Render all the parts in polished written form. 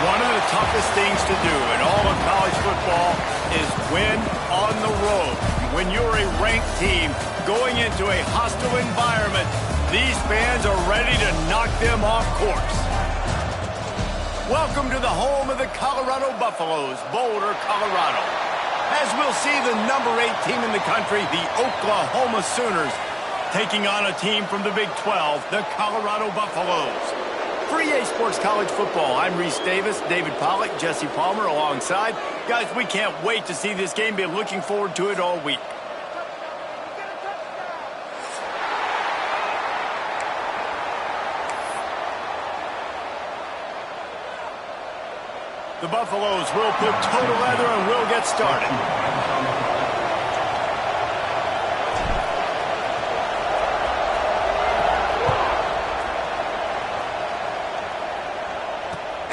One of the toughest things to do in all of college football is win on the road. When you're a ranked team going into a hostile environment, these fans are ready to knock them off course. Welcome to the home of the Colorado Buffaloes, Boulder, Colorado. As we'll see the number 8 team in the country, the Oklahoma Sooners, taking on a team from the Big 12, the Colorado Buffaloes. For EA Sports College Football, I'm Reese Davis, David Pollack, Jesse Palmer alongside. Guys, we can't wait to see this game. Been looking forward to it all week. The Buffaloes will put total leather and we'll get started.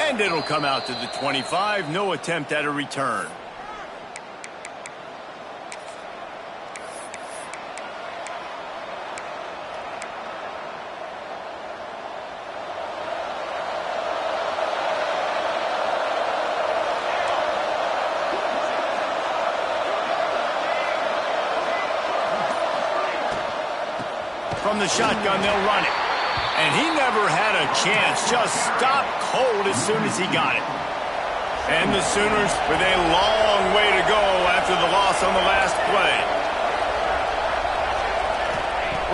And it'll come out to the 25. No attempt at a return. From the shotgun, they'll run it. And he never had a chance. Just stopped cold as soon as he got it. And the Sooners with a long way to go after the loss on the last play.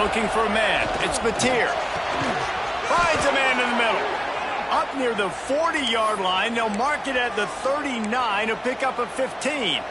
Looking for a man. It's Mateer. Finds a man in the middle. Up near the 40-yard line. They'll mark it at the 39 to pick up a 15.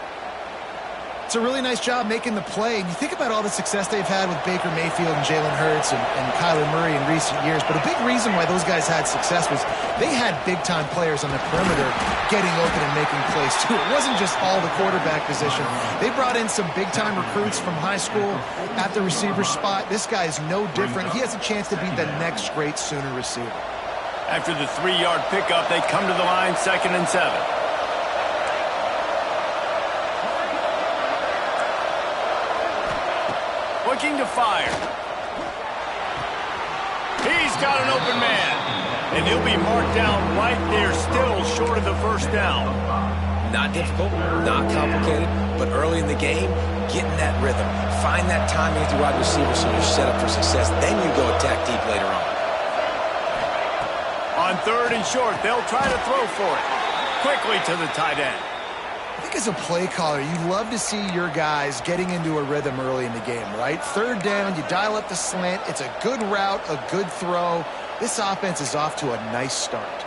It's a really nice job making the play. And you think about all the success they've had with Baker Mayfield and Jalen Hurts and Kyler Murray in recent years. But a big reason why those guys had success was they had big-time players on the perimeter getting open and making plays, too. It wasn't just all the quarterback position. They brought in some big-time recruits from high school at the receiver spot. This guy is no different. He has a chance to be the next great Sooner receiver. After the 3-yard pickup, they come to the line, 2nd and 7. Looking to fire. He's got an open man. And he'll be marked down right there, still short of the first down. Not difficult, not complicated, but early in the game, getting that rhythm. Find that timing with your wide receiver so you're set up for success. Then you go attack deep later on. On 3rd and short, they'll try to throw for it. Quickly to the tight end. I think as a play caller, you love to see your guys getting into a rhythm early in the game, right? 3rd down, you dial up the slant. It's a good route, a good throw. This offense is off to a nice start.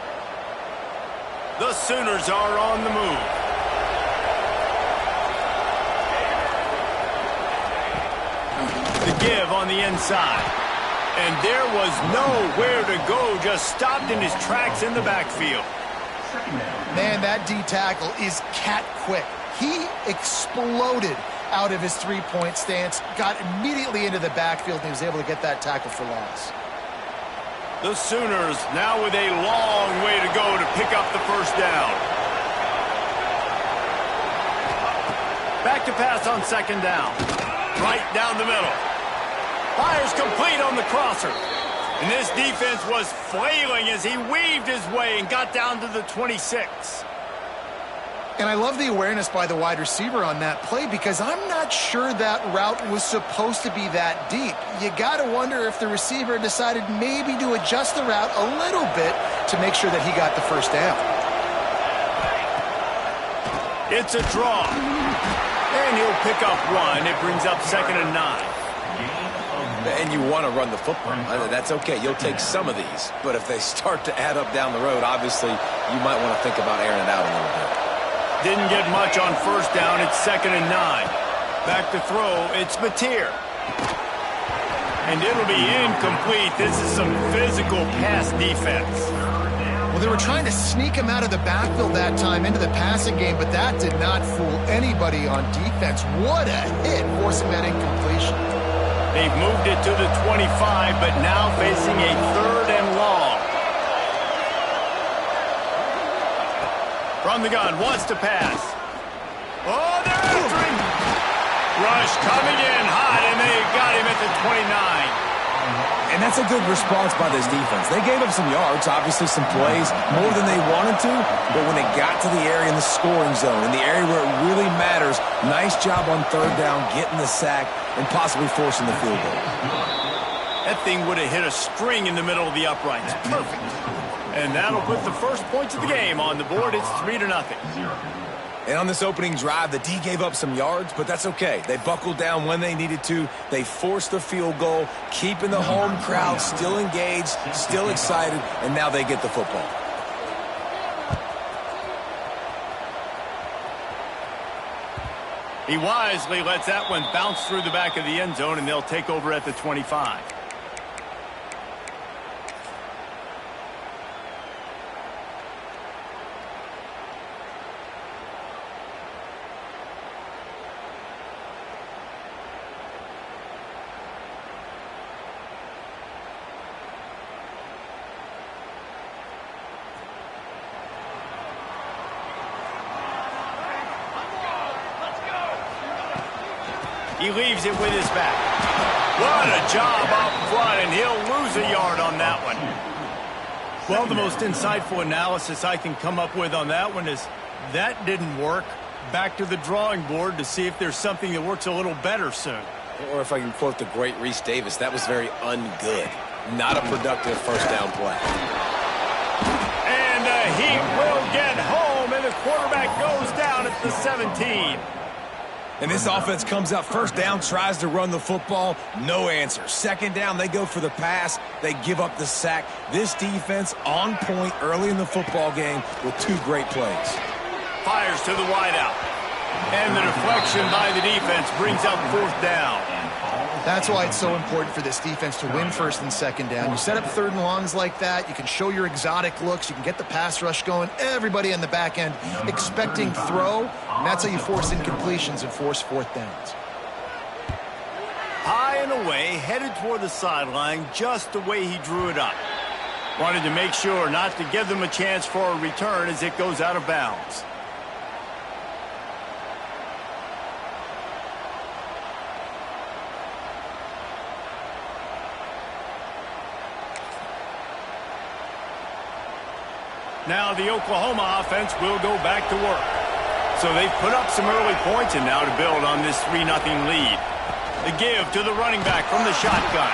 The Sooners are on the move. The give on the inside. And there was nowhere to go, just stopped in his tracks in the backfield. Man, that D tackle is cat quick. He exploded out of his three-point stance, got immediately into the backfield, and he was able to get that tackle for loss. The Sooners now with a long way to go to pick up the first down. Back to pass on 2nd down. Right down the middle. Fires complete on the crosser. And this defense was flailing as he weaved his way and got down to the 26. And I love the awareness by the wide receiver on that play because I'm not sure that route was supposed to be that deep. You got to wonder if the receiver decided maybe to adjust the route a little bit to make sure that he got the first down. It's a draw. And he'll pick up 1. It brings up 2nd and 9. And you want to run the football. That's okay. You'll take some of these. But if they start to add up down the road, obviously, you might want to think about airing it out a little bit. Didn't get much on first down. It's 2nd and 9. Back to throw. It's Mateer. And it'll be incomplete. This is some physical pass defense. Well, they were trying to sneak him out of the backfield that time into the passing game, but that did not fool anybody on defense. What a hit, forcing that incompletion. They've moved it to the 25, but now facing a 3rd and long. From the gun, wants to pass. Oh, they're after him. Rush coming in hot, and they got him at the 29. And that's a good response by this defense. They gave up some yards, obviously some plays, more than they wanted to, but when it got to the area in the scoring zone, in the area where it really matters, nice job on 3rd down, getting the sack, and possibly forcing the field goal. That thing would have hit a string in the middle of the uprights. Perfect. And that'll put the first points of the game on the board. It's 3-0. And on this opening drive, the D gave up some yards, but that's okay. They buckled down when they needed to. They forced the field goal, keeping the home crowd still engaged, still excited, and now they get the football. He wisely lets that one bounce through the back of the end zone, and they'll take over at the 25. He leaves it with his back. What a job up front, and he'll lose a yard on that one. Well, the most insightful analysis I can come up with on that one is that didn't work. Back to the drawing board to see if there's something that works a little better soon. Or if I can quote the great Reese Davis, that was very ungood. Not a productive first down play. And the Heat will get home, and the quarterback goes down at the 17. And this offense comes out first down, tries to run the football, no answer. 2nd down, they go for the pass, they give up the sack. This defense on point early in the football game with 2 great plays. Fires to the wideout. And the deflection by the defense brings up 4th down. That's why it's so important for this defense to win 1st and 2nd down. You set up 3rd and longs like that, you can show your exotic looks, you can get the pass rush going, everybody on the back end expecting throw, and that's how you force incompletions and force 4th downs. High and away, headed toward the sideline, just the way he drew it up. Wanted to make sure not to give them a chance for a return as it goes out of bounds. Now the Oklahoma offense will go back to work. So they've put up some early points, and now to build on this 3-0 lead. The give to the running back from the shotgun.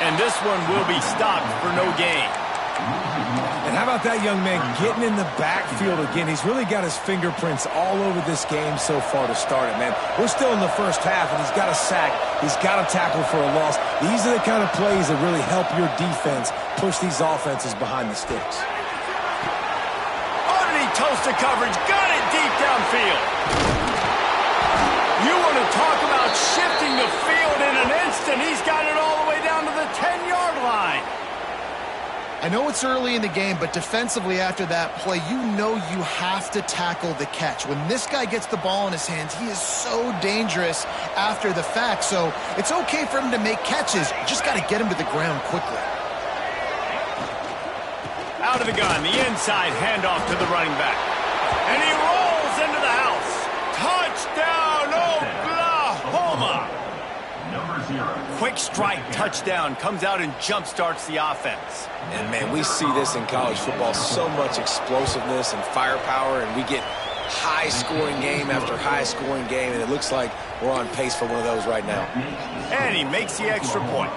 And this one will be stopped for no gain. And how about that young man getting in the backfield again? He's really got his fingerprints all over this game so far to start it, man. We're still in the first half, and he's got a sack. He's got a tackle for a loss. These are the kind of plays that really help your defense push these offenses behind the sticks. Toasted coverage, got it deep downfield. You want to talk about shifting the field in an instant. He's got it all the way down to the 10-yard line. I know it's early in the game, but defensively after that play, you know you have to tackle the catch. When this guy gets the ball in his hands, he is so dangerous after the fact. So it's okay for him to make catches. You just got to get him to the ground quickly. Out of the gun, the inside handoff to the running back. And he rolls into the house. Touchdown, Oklahoma! Quick strike touchdown comes out and jump-starts the offense. And, man, we see this in college football, so much explosiveness and firepower, and we get high-scoring game after high-scoring game, and it looks like we're on pace for one of those right now. And he makes the extra point.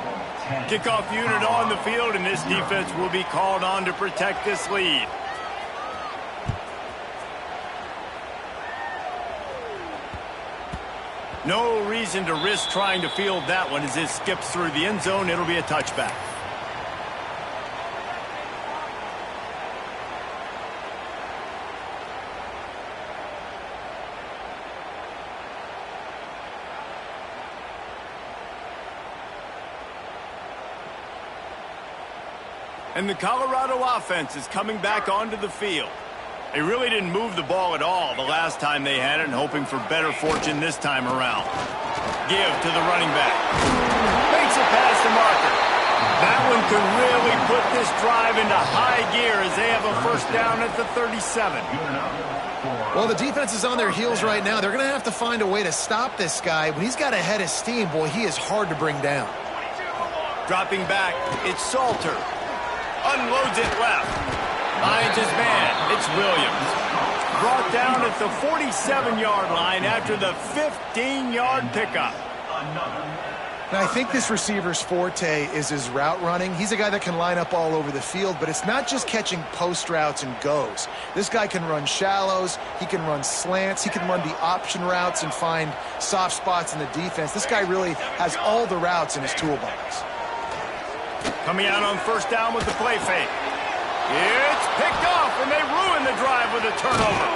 Kickoff unit on the field, and this defense will be called on to protect this lead. No reason to risk trying to field that one as it skips through the end zone. It'll be a touchback. And the Colorado offense is coming back onto the field. They really didn't move the ball at all the last time they had it, and hoping for better fortune this time around. Give to the running back. Makes it past the marker. That one could really put this drive into high gear as they have a first down at the 37. Well, the defense is on their heels right now. They're going to have to find a way to stop this guy. When he's got a head of steam, boy, he is hard to bring down. Dropping back, it's Salter. Unloads it left. Finds his man. It's Williams. Brought down at the 47-yard line after the 15-yard pickup. Now, I think this receiver's forte is his route running. He's a guy that can line up all over the field, but it's not just catching post routes and goes. This guy can run shallows. He can run slants. He can run the option routes and find soft spots in the defense. This guy really has all the routes in his toolbox. Coming out on first down with the play fake. It's picked off, and they ruin the drive with a turnover.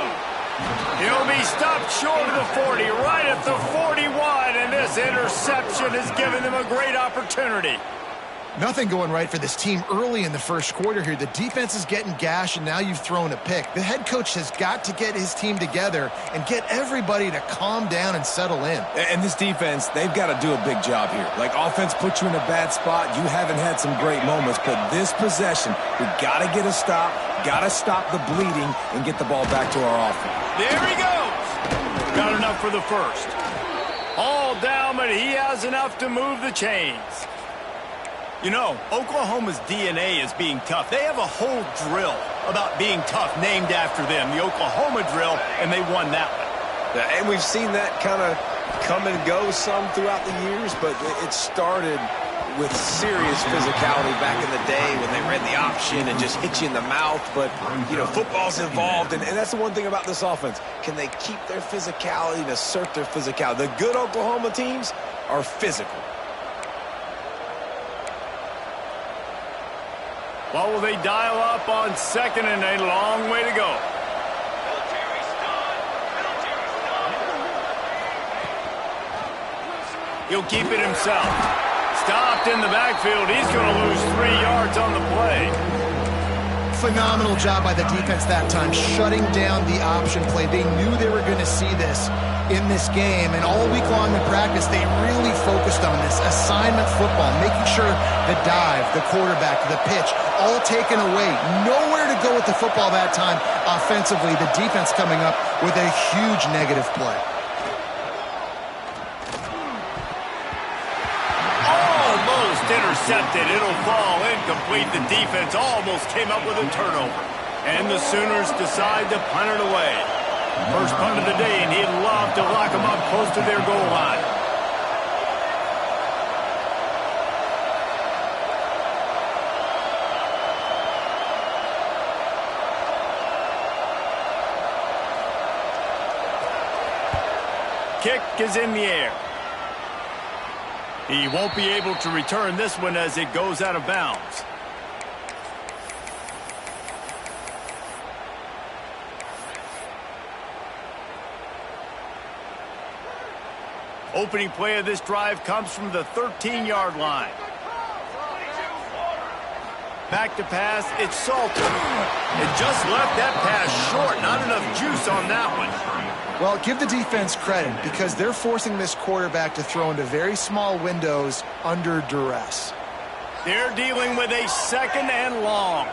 He'll be stopped short of the 40, right at the 41, and this interception has given them a great opportunity. Nothing going right for this team early in the first quarter here. The defense is getting gashed, and now you've thrown a pick. The head coach has got to get his team together and get everybody to calm down and settle in. And this defense, they've got to do a big job here. Like, offense puts you in a bad spot. You haven't had some great moments, but this possession, we got to get a stop, got to stop the bleeding, and get the ball back to our offense. There he goes. Got enough for the first. All down, but he has enough to move the chains. You know, Oklahoma's DNA is being tough. They have a whole drill about being tough named after them, the Oklahoma drill, and they won that one. And we've seen that kind of come and go some throughout the years, but it started with serious physicality back in the day when they ran the option and just hit you in the mouth. But, you know, football's involved, and that's the one thing about this offense. Can they keep their physicality and assert their physicality? The good Oklahoma teams are physical. What will they dial up on second and a long way to go? He'll keep it himself. Stopped in the backfield. He's going to lose 3 yards on the play. Phenomenal job by the defense that time, shutting down the option play. They knew they were going to see this in this game, and all week long in practice, they really focused on this assignment football, making sure the dive, the quarterback, the pitch, all taken away. Nowhere to go with the football that time offensively. The defense coming up with a huge negative play. Almost intercepted. It'll fall incomplete. The defense almost came up with a turnover. And the Sooners decide to punt it away. First punt of the day, and he'd love to lock them up close to their goal line. Kick is in the air. He won't be able to return this one as it goes out of bounds. Opening play of this drive comes from the 13-yard line. Back to pass, it's Salter. It just left that pass short. Not enough juice on that one. Well, give the defense credit because they're forcing this quarterback to throw into very small windows under duress. They're dealing with a second and long.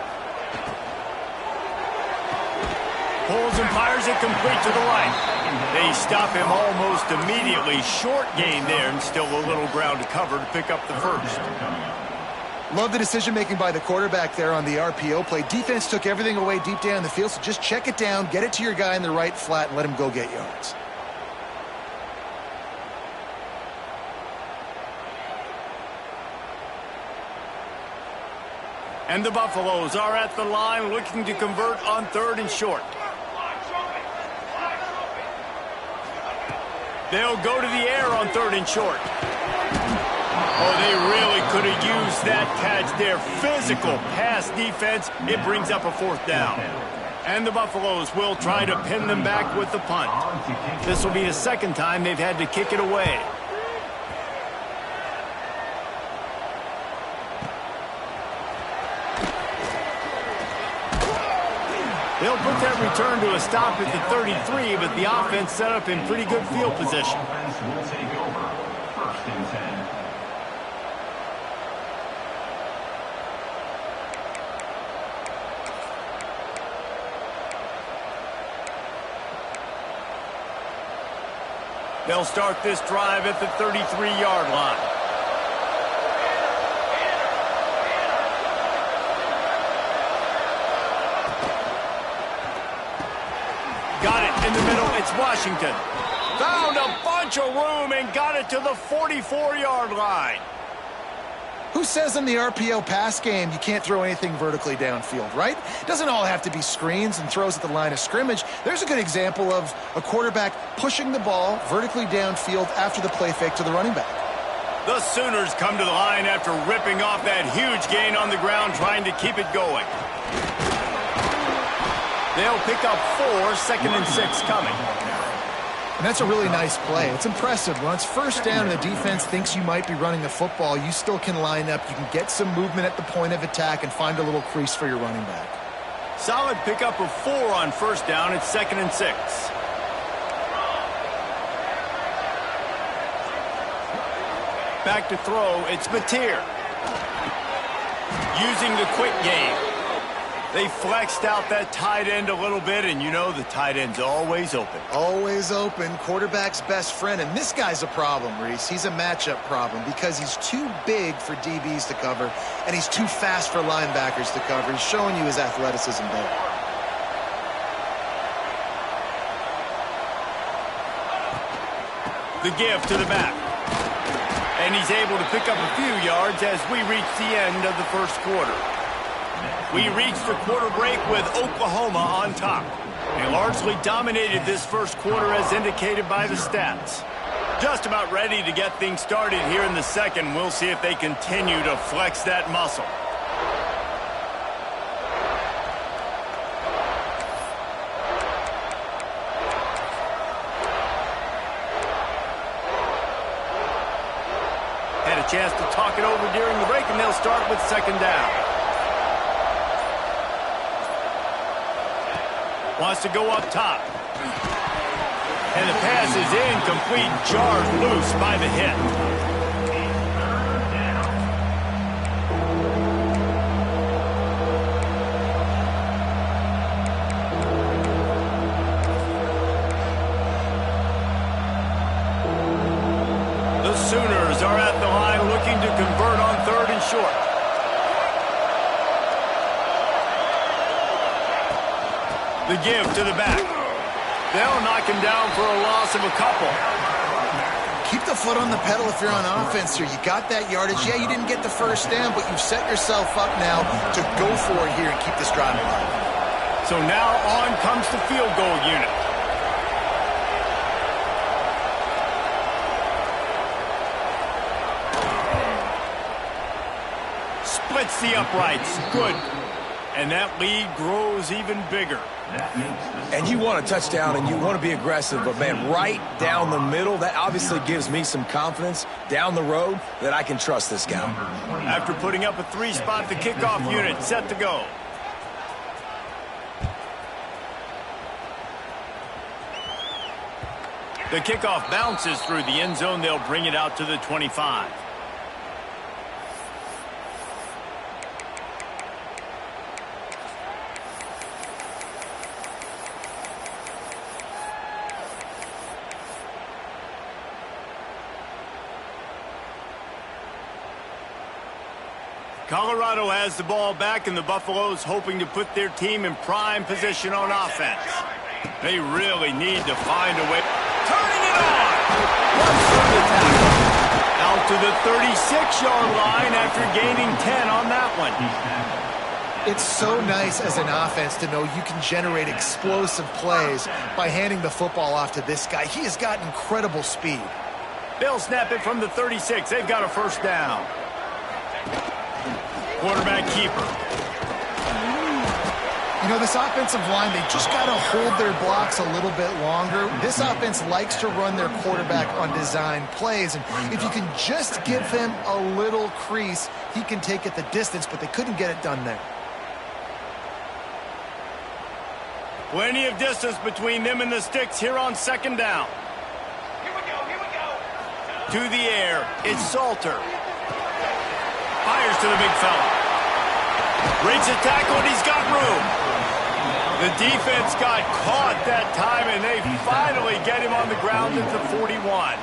Pulls and fires it complete to the right. They stop him almost immediately. Short gain there, and still a little ground to cover to pick up the first. Love the decision-making by the quarterback there on the RPO play. Defense took everything away deep down the field, so just check it down, get it to your guy in the right flat, and let him go get yards. And the Buffaloes are at the line looking to convert on 3rd and short. They'll go to the air on 3rd and short. Oh, they really could have used that catch there. Physical pass defense. It brings up a 4th down. And the Buffaloes will try to pin them back with the punt. This will be the 2nd time they've had to kick it away. They'll put that return to a stop at the 33, but the offense set up in pretty good field position. Will take over 1st and 10. They'll start this drive at the 33-yard line. Got it in the middle. It's Washington. Found a bunch of room and got it to the 44-yard line. Who says in the RPO pass game you can't throw anything vertically downfield, right? It doesn't all have to be screens and throws at the line of scrimmage. There's a good example of a quarterback pushing the ball vertically downfield after the play fake to the running back. The Sooners come to the line after ripping off that huge gain on the ground, trying to keep it going. They'll pick up 4, 2nd and 6 coming. And that's a really nice play. It's impressive. When it's 1st down and the defense thinks you might be running the football, you still can line up. You can get some movement at the point of attack and find a little crease for your running back. Solid pickup of 4 on 1st down. It's 2nd and 6. Back to throw. It's Mateer. Using the quick game. They flexed out that tight end a little bit, and you know the tight end's always open. Always open. Quarterback's best friend. And this guy's a problem, Reese. He's a matchup problem because he's too big for DBs to cover, and he's too fast for linebackers to cover. He's showing you his athleticism there. The give to the back. And he's able to pick up a few yards as we reach the end of the 1st quarter. We reached the quarter break with Oklahoma on top. They largely dominated this 1st quarter as indicated by the stats. Just about ready to get things started here in the 2nd. We'll see if they continue to flex that muscle. Had a chance to talk it over during the break, and they'll start with 2nd down. Wants to go up top. And the pass is incomplete, jarred loose by the hit. The Sooners are at the line looking to convert on 3rd and short. The give to the back. They'll knock him down for a loss of a couple. Keep the foot on the pedal if you're on offense here. You got that yardage. Yeah, you didn't get the 1st down, but you've set yourself up now to go for it here and keep this drive alive. So now on comes the field goal unit. Splits the uprights. Good. And that lead grows even bigger. And you want a touchdown and you want to be aggressive, but man, right down the middle, that obviously gives me some confidence down the road that I can trust this guy. After putting up a 3-spot, the kickoff unit set to go. The kickoff bounces through the end zone. They'll bring it out to the 25. Colorado has the ball back, and the Buffaloes hoping to put their team in prime position on offense. They really need to find a way. Turning it on! Runs through the tackle. Out to the 36-yard line after gaining 10 on that one. It's so nice as an offense to know you can generate explosive plays by handing the football off to this guy. He has got incredible speed. They'll snap it from the 36. They've got a first down. Quarterback keeper. You know, this offensive line, they just got to hold their blocks a little bit longer. This offense likes to run their quarterback on design plays, and if you can just give him a little crease, he can take it the distance, but they couldn't get it done there. Plenty of distance between them and the sticks here on second down. Here we go. To the air, it's Salter. Fires to the big fella. Breaks a tackle, and he's got room. The defense got caught that time, and they finally get him on the ground at the 41.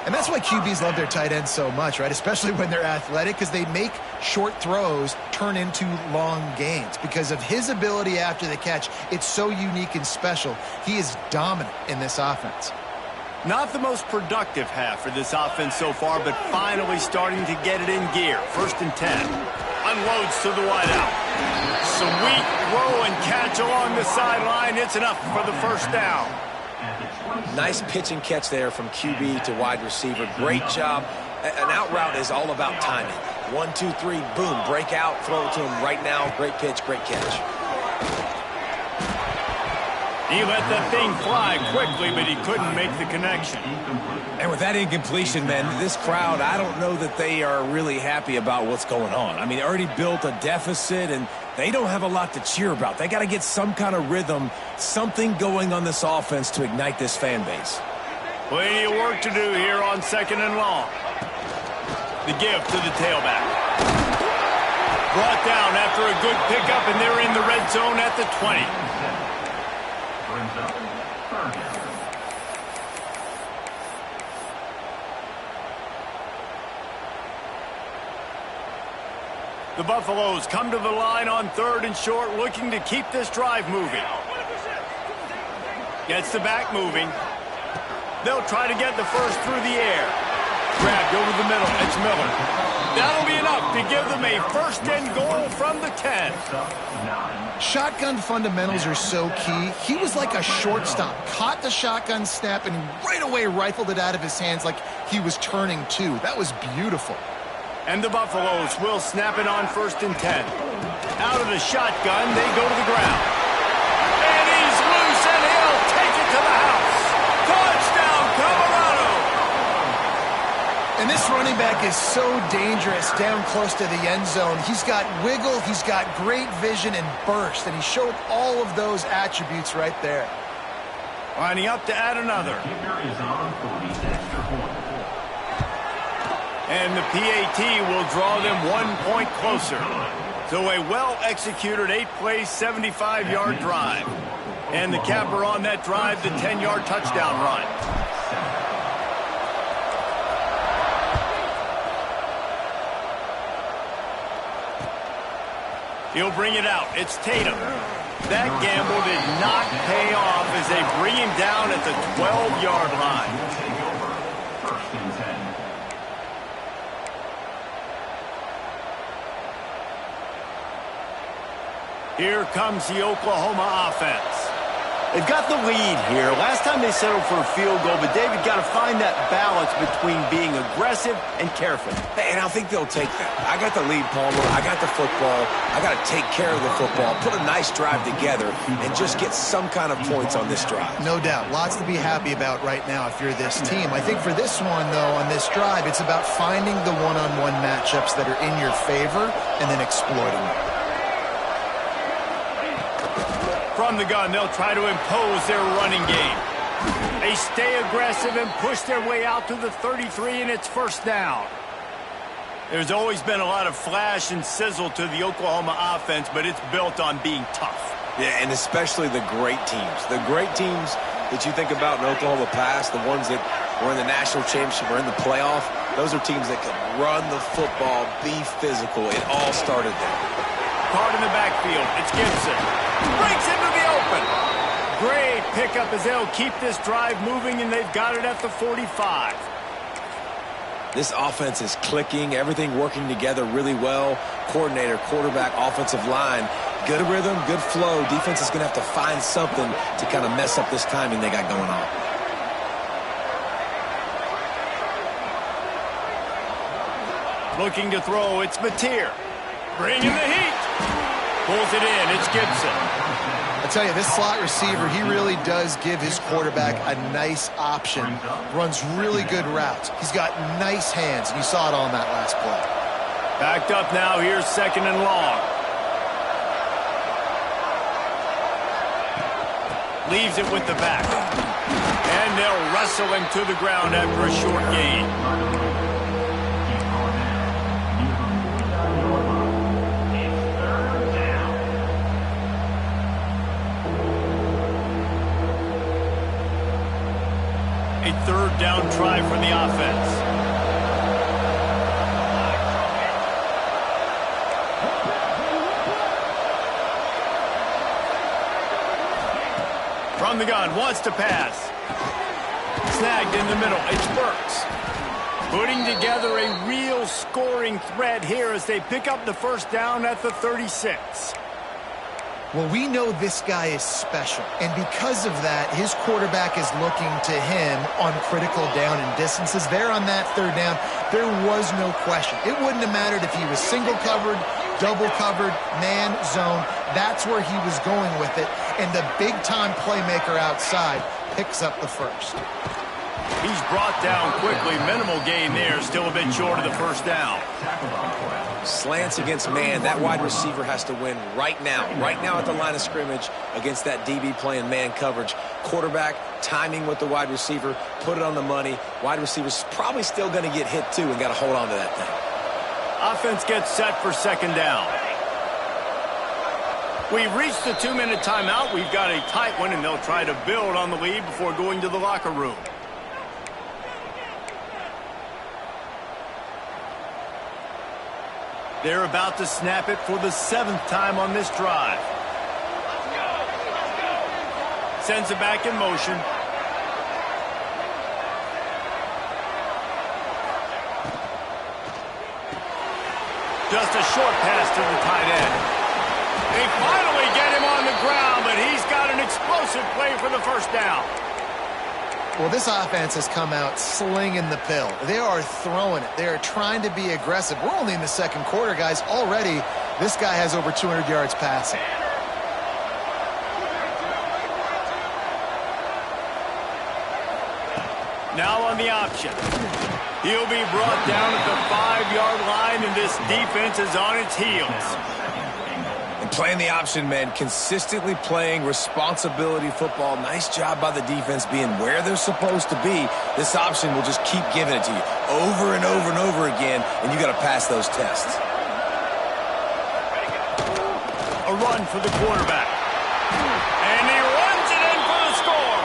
And that's why QBs love their tight ends so much, right? Especially when they're athletic, because they make short throws turn into long gains. Because of his ability after the catch, it's so unique and special. He is dominant in this offense. Not the most productive half for this offense so far, but finally starting to get it in gear. 1st and 10. Unloads to the wideout. Sweet throw and catch along the sideline. It's enough for the first down. Nice pitch and catch there from QB to wide receiver. Great job. An out route is all about timing. 1, 2, 3, boom, break out, throw it to him right now. Great pitch, great catch. He let that thing fly quickly, but he couldn't make the connection. And with that incompletion, man, this crowd, I don't know that they are really happy about what's going on. I mean, they already built a deficit, and they don't have a lot to cheer about. They got to get some kind of rhythm, something going on this offense to ignite this fan base. Plenty of work to do here on 2nd and long. The give to the tailback. Brought down after a good pickup, and they're in the red zone at the 20. The Buffaloes come to the line on 3rd and short, looking to keep this drive moving. Gets the back moving. They'll try to get the first through the air. Grabbed over the middle. It's Miller. That'll be enough to give them a 1st and goal from the 10. Shotgun fundamentals are so key. He was like a shortstop. Caught the shotgun snap and right away rifled it out of his hands like he was turning two. That was beautiful. And the Buffaloes will snap it on 1st and 10. Out of the shotgun, they go to the ground. And he's loose, and he'll take it to the house. Touchdown, Colorado! And this running back is so dangerous down close to the end zone. He's got wiggle, he's got great vision and burst, and he showed all of those attributes right there. Lining up to add another. Kicker is on for the extra point. And the PAT will draw them 1 point closer. So a well-executed 8-play, 75-yard drive. And the capper on that drive, the 10-yard touchdown run. He'll bring it out. It's Tatum. That gamble did not pay off as they bring him down at the 12-yard line. Take over. 1st and 10. Here comes the Oklahoma offense. They've got the lead here. Last time they settled for a field goal, but David got to find that balance between being aggressive and careful. And I think they'll take that. I got the lead, Palmer. I got the football. I got to take care of the football, put a nice drive together, and just get some kind of points on this drive. No doubt. Lots to be happy about right now if you're this team. I think for this one, though, on this drive, it's about finding the one-on-one matchups that are in your favor and then exploiting them. From the gun, they'll try to impose their running game. They stay aggressive and push their way out to the 33, and it's 1st down. There's always been a lot of flash and sizzle to the Oklahoma offense, but it's built on being tough. Yeah, and especially the great teams. The great teams that you think about in Oklahoma past, the ones that were in the national championship or in the playoff, those are teams that can run the football, be physical. It all started there. Card in the backfield. It's Gibson. Breaks into the open. Great pickup as they'll keep this drive moving, and they've got it at the 45. This offense is clicking, everything working together really well. coordinator, quarterback, offensive line. Good rhythm, good flow. Defense is going to have to find something to kind of mess up this timing they got going on. Looking to throw, it's Mateer. Bringing the heat. Pulls it in, it's Gibson. I tell you, this slot receiver, he really does give his quarterback a nice option. Runs really good routes. He's got nice hands, and you saw it on that last play. Backed up now, here's 2nd and long. Leaves it with the back. And they'll wrestle him to the ground after a short gain. A 3rd down try for the offense. From the gun, wants to pass. Snagged in the middle, it's Burks. Putting together a real scoring threat here as they pick up the 1st down at the 36. Well, we know this guy is special, and because of that, his quarterback is looking to him on critical down and distances. There on that 3rd down, there was no question. It wouldn't have mattered if he was single covered, double covered, man, zone. That's where he was going with it, and the big-time playmaker outside picks up the 1st. He's brought down quickly. Minimal gain there, still a bit short of the 1st down. Slants against man, that wide receiver has to win right now at the line of scrimmage against that DB playing man coverage. Quarterback, timing with the wide receiver, put it on the money. Wide receiver's probably still going to get hit too and got to hold on to that thing. Offense gets set for 2nd down. We've reached the 2-minute timeout. We've got a tight one, and they'll try to build on the lead before going to the locker room. They're about to snap it for the 7th time on this drive. Sends it back in motion. Just a short pass to the tight end. They finally get him on the ground, but he's got an explosive play for the 1st down. Well, this offense has come out slinging the pill. They are throwing it. They are trying to be aggressive. We're only in the 2nd quarter, guys. Already, this guy has over 200 yards passing. Now on the option. He'll be brought down at the 5-yard line, and this defense is on its heels. Playing the option, man, consistently playing responsibility football. Nice job by the defense being where they're supposed to be. This option will just keep giving it to you over and over and over again, and you got to pass those tests. A run for the quarterback. And he runs it in for the score.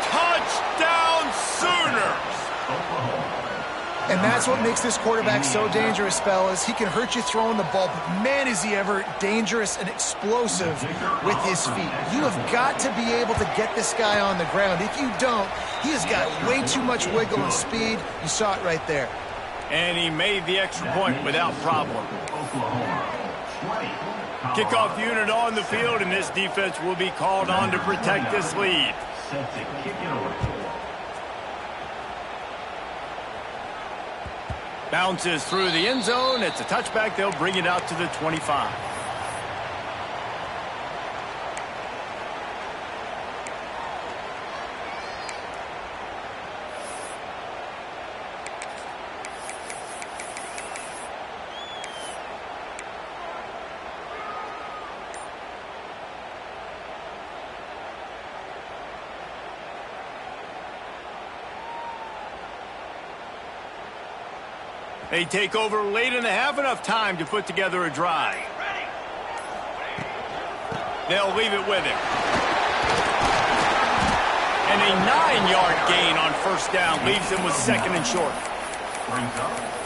Touchdown Sooners. And that's what makes this quarterback so dangerous, fellas. He can hurt you throwing the ball, but man, is he ever dangerous and explosive with his feet. You have got to be able to get this guy on the ground. If you don't, he has got way too much wiggle and speed. You saw it right there. And he made the extra point without problem. Kickoff unit on the field, and this defense will be called on to protect this lead. Set to kick it away. Bounces through the end zone. It's a touchback. They'll bring it out to the 25. They take over late in the half, enough time to put together a drive. They'll leave it with him. And a 9-yard gain on 1st down leaves them with 2nd and short.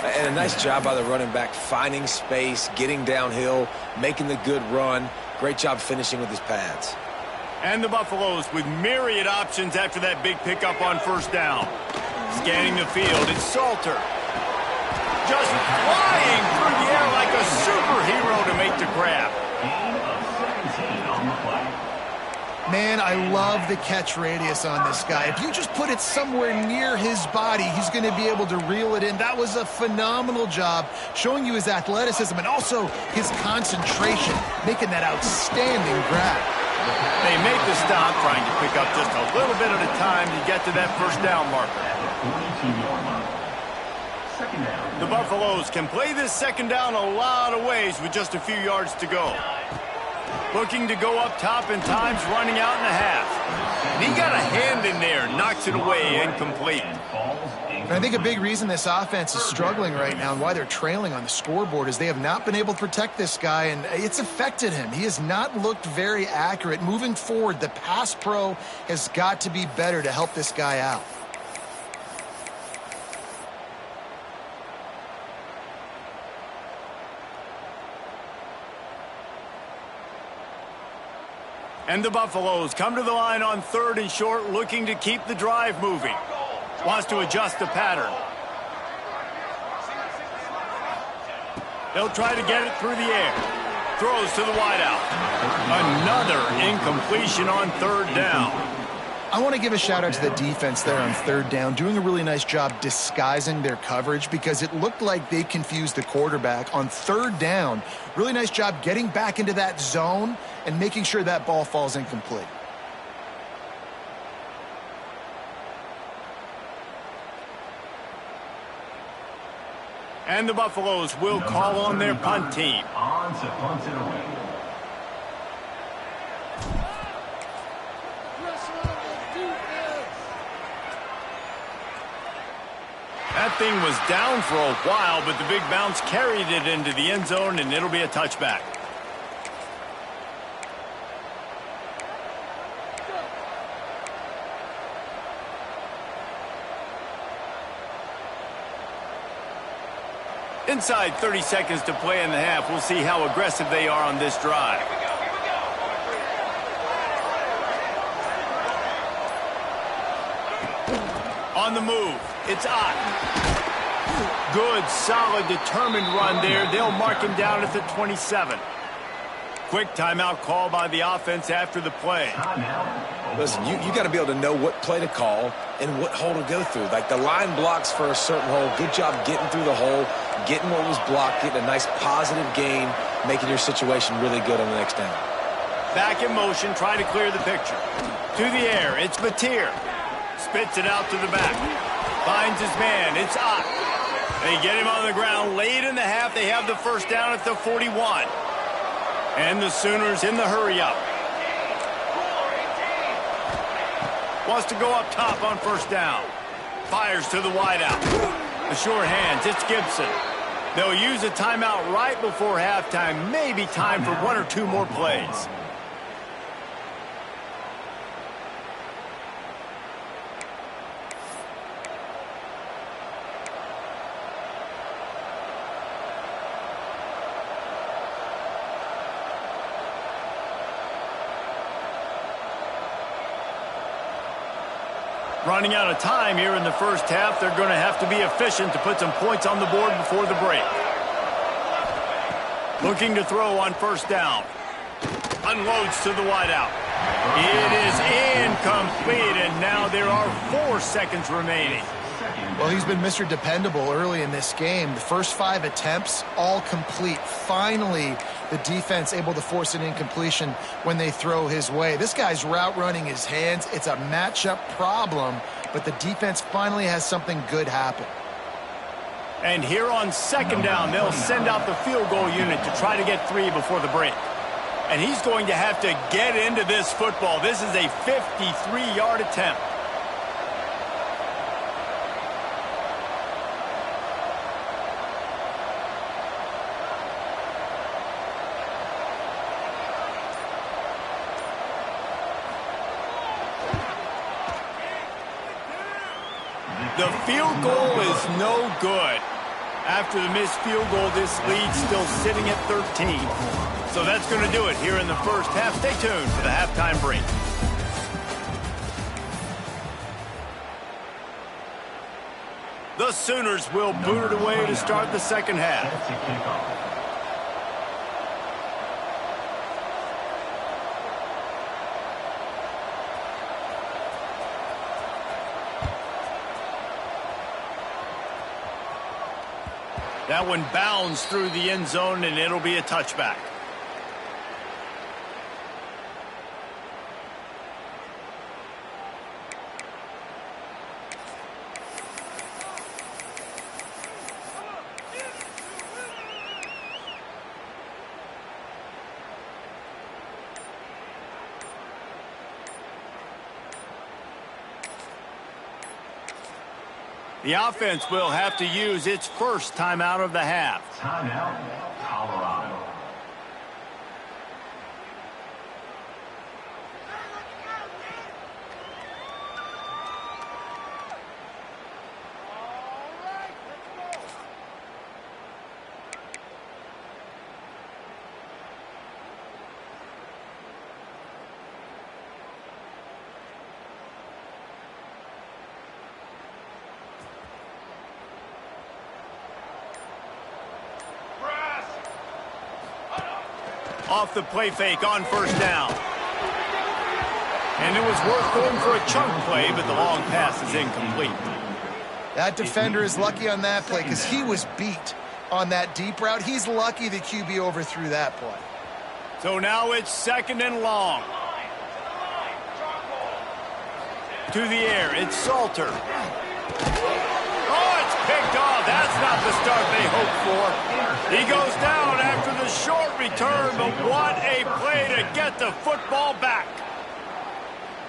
And a nice job by the running back, finding space, getting downhill, making the good run. Great job finishing with his pads. And the Buffaloes with myriad options after that big pickup on 1st down. Scanning the field, it's Salter. Just flying through the air like a superhero to make the grab. Gain of 17 on the play. Man, I love the catch radius on this guy. If you just put it somewhere near his body, he's going to be able to reel it in. That was a phenomenal job, showing you his athleticism and also his concentration, making that outstanding grab. They make the stop, trying to pick up just a little bit at a time to get to that first down marker. At the 42-yard line. Second down. The Buffaloes can play this second down a lot of ways with just a few yards to go. Looking to go up top in times, running out in the half. And he got a hand in there, knocks it away, incomplete. And I think a big reason this offense is struggling right now and why they're trailing on the scoreboard is they have not been able to protect this guy, and it's affected him. He has not looked very accurate. Moving forward, the pass pro has got to be better to help this guy out. And the Buffaloes come to the line on 3rd and short, looking to keep the drive moving. Wants to adjust the pattern. They'll try to get it through the air. Throws to the wideout. Another incompletion on 3rd down. I want to give a shout out to the defense there on 3rd down, doing a really nice job disguising their coverage because it looked like they confused the quarterback on 3rd down. Really nice job getting back into that zone and making sure that ball falls incomplete. And the Buffaloes will call on their punt team. On to punt it away. That thing was down for a while, but the big bounce carried it into the end zone, and it'll be a touchback. Inside 30 seconds to play in the half. We'll see how aggressive they are on this drive. On the move, it's Ott. Good, solid, determined run there. They'll mark him down at the 27. Quick timeout call by the offense after the play. Listen, you got to be able to know what play to call and what hole to go through. Like the line blocks for a certain hole. Good job getting through the hole, getting what was blocked, getting a nice positive gain, making your situation really good on the next down. Back in motion, try to clear the picture. To the air, it's Mateer. Spits it out to the back. Finds his man, it's Ott. They get him on the ground late in the half. They have the first down at the 41. And the Sooners in the hurry-up. Wants to go up top on first down. Fires to the wideout. The short hands, it's Gibson. They'll use a timeout right before halftime. Maybe time for 1 or 2 more plays. Running out of time here in the first half. They're going to have to be efficient to put some points on the board before the break. Looking to throw on first down. Unloads to the wideout. It is incomplete, and now there are 4 seconds remaining. Well, he's been Mr. Dependable early in this game. The first 5 attempts, all complete. Finally, the defense able to force an incompletion when they throw his way. This guy's route running his hands. It's a matchup problem, but the defense finally has something good happen. And here on second down, they'll send out the field goal unit to try to get 3 before the break. And he's going to have to get into this football. This is a 53-yard attempt. The field goal is no good. After the missed field goal, this lead's still sitting at 13. So that's going to do it here in the first half. Stay tuned for the halftime break. The The Sooners will boot it away to start the second half. That one bounds through the end zone, and it'll be a touchback. The offense will have to use its first timeout of the half. Timeout, Colorado. Off the play fake on first down. And it was worth going for a chunk play, but the long pass is incomplete. That defender is lucky on that play because he was beat on that deep route. He's lucky the QB overthrew that play. So now it's second and long. To the air, it's Salter. Oh, it's picked off. That's not the start they hoped for. He goes down after the short return, but what a play to get the football back.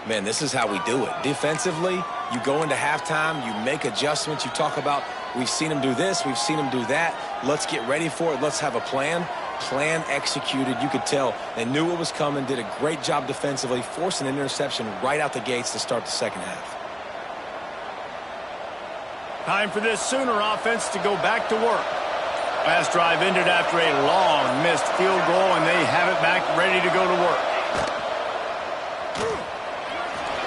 Man, this is how we do it. Defensively, you go into halftime, you make adjustments. You talk about, we've seen them do this, we've seen them do that. Let's get ready for it. Let's have a plan. Plan executed. You could tell they knew what was coming, did a great job defensively, forced an interception right out the gates to start the second half. Time for this Sooner offense to go back to work. Last drive ended after a long missed field goal, and they have it back ready to go to work.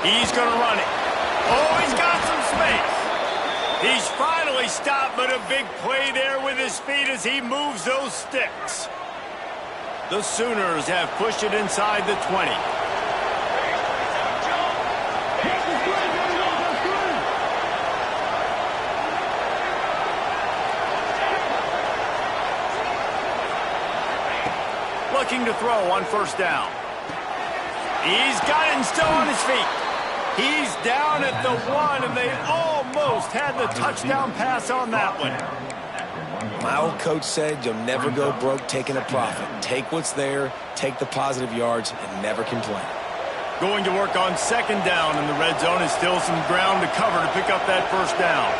He's going to run it. Oh, he's got some space. He's finally stopped, but a big play there with his feet as he moves those sticks. The Sooners have pushed it inside the 20. Looking to throw on first down. He's got it and still on his feet. He's down at the 1, and they almost had the touchdown pass on that one. My old coach said you'll never go broke taking a profit. Take what's there, take the positive yards, and never complain. Going to work on second down, and the red zone is still some ground to cover to pick up that first down.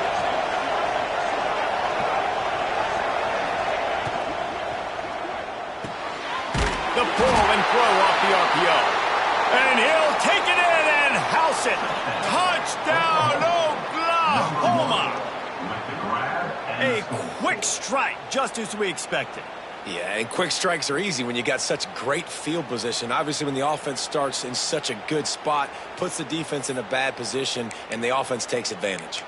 The pull and throw off the RPO. And he'll take it in and house it. Touchdown, Oklahoma. A quick strike, just as we expected. Yeah, and quick strikes are easy when you got such great field position. Obviously, when the offense starts in such a good spot, puts the defense in a bad position, and the offense takes advantage.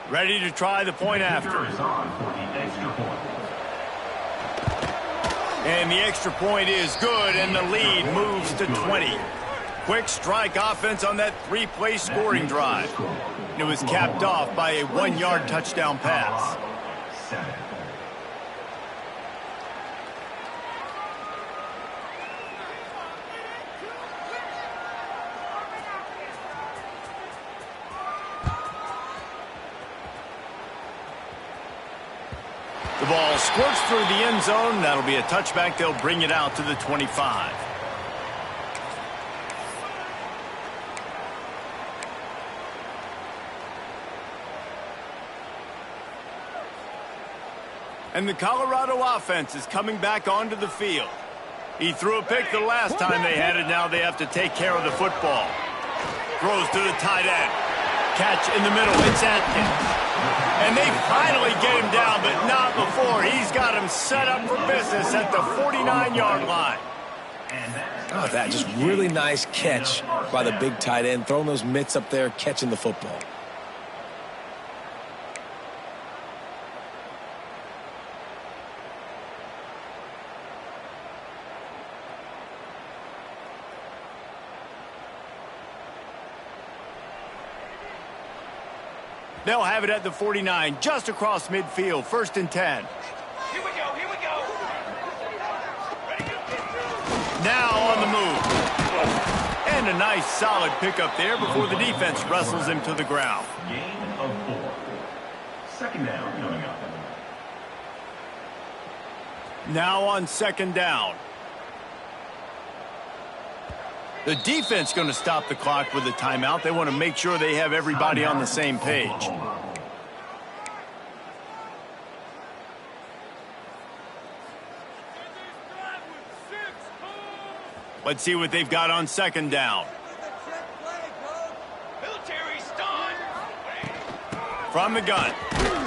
Ready to try the point after. And the extra point is good, and the lead moves to 20. Quick strike offense on that three-play scoring drive. It was capped off by a 1-yard touchdown pass. The ball squirts through the end zone. That'll be a touchback. They'll bring it out to the 25. And the Colorado offense is coming back onto the field. He threw a pick the last time they had it. Now they have to take care of the football. Throws to the tight end. Catch in the middle. It's Atkins. And they finally get him down, but not before. He's got him set up for business at the 49-yard line. Oh, that just really nice catch by the big tight end, throwing those mitts up there, catching the football. They'll have it at the 49, just across midfield, 1st and 10. Here we go, here we go. Now on the move. And a nice solid pickup there before the defense wrestles him to the ground. Gain of 4. 2nd down coming up. Now on 2nd down. The defense going to stop the clock with a timeout. They want to make sure they have everybody on the same page. Let's see what they've got on 2nd down. Military stun. From the gun.